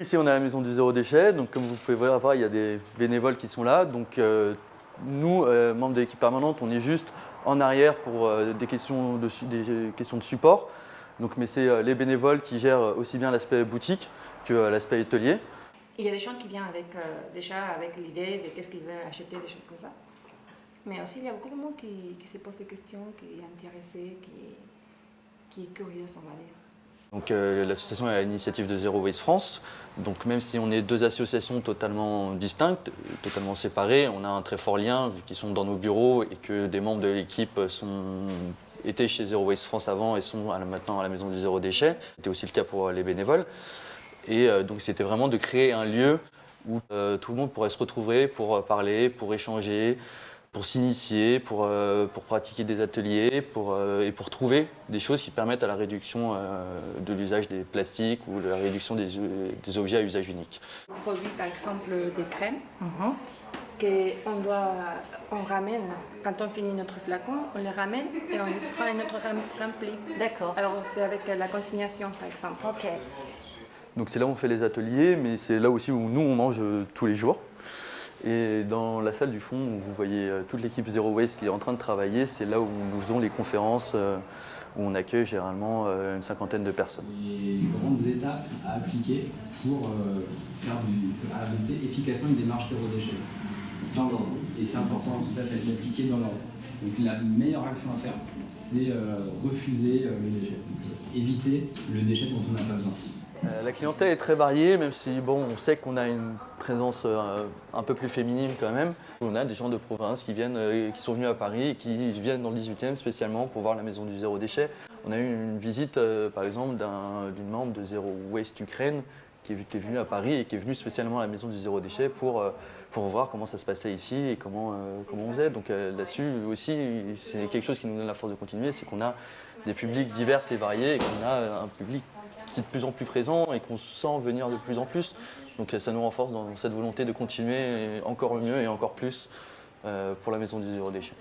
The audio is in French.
Ici, on est à la maison du zéro déchet. Donc, comme vous pouvez voir, il y a des bénévoles qui sont là. Donc, nous, membres de l'équipe permanente, on est juste en arrière pour des questions de support. Donc, mais c'est les bénévoles qui gèrent aussi bien l'aspect boutique que l'aspect atelier. Il y a des gens qui viennent avec, déjà avec l'idée de qu'est-ce qu'ils veulent acheter, des choses comme ça. Mais aussi, il y a beaucoup de monde qui se pose des questions, qui est intéressé, qui est curieux, on va dire. Donc l'association est à l'initiative de Zero Waste France. Donc même si on est deux associations totalement distinctes, totalement séparées, on a un très fort lien vu qu'ils sont dans nos bureaux et que des membres de l'équipe étaient chez Zero Waste France avant et sont maintenant à la maison du zéro déchet. C'était aussi le cas pour les bénévoles. Et donc c'était vraiment de créer un lieu où tout le monde pourrait se retrouver pour parler, pour échanger, pour s'initier, pour pratiquer des ateliers et pour trouver des choses qui permettent à la réduction de l'usage des plastiques ou de la réduction des objets à usage unique. On produit par exemple des crèmes qu'on ramène, quand on finit notre flacon, on les ramène et on prend un autre rempli. D'accord. Alors c'est avec la consignation par exemple. Ok. Donc c'est là où on fait les ateliers, mais c'est là aussi où nous on mange tous les jours. Et dans la salle du fond, où vous voyez toute l'équipe Zero Waste qui est en train de travailler, c'est là où nous faisons les conférences, où on accueille généralement une cinquantaine de personnes. Les grandes étapes à appliquer pour adopter efficacement une démarche zéro déchet dans l'ordre. Et c'est important tout à fait d'appliquer dans l'ordre. Donc la meilleure action à faire, c'est refuser le déchet. Éviter le déchet dont on n'a pas besoin. La clientèle est très variée, même si bon, on sait qu'on a une présence un peu plus féminine quand même. On a des gens de province qui sont venus à Paris et qui viennent dans le 18e spécialement pour voir la maison du zéro déchet. On a eu une visite par exemple d'une membre de Zero Waste Ukraine qui est venue à Paris et qui est venue spécialement à la maison du zéro déchet pour voir comment ça se passait ici et comment on faisait. Donc là-dessus aussi, c'est quelque chose qui nous donne la force de continuer, c'est qu'on a des publics divers et variés et qu'on a un public qui est de plus en plus présent et qu'on sent venir de plus en plus. Donc ça nous renforce dans cette volonté de continuer encore mieux et encore plus pour la maison du zéro déchet.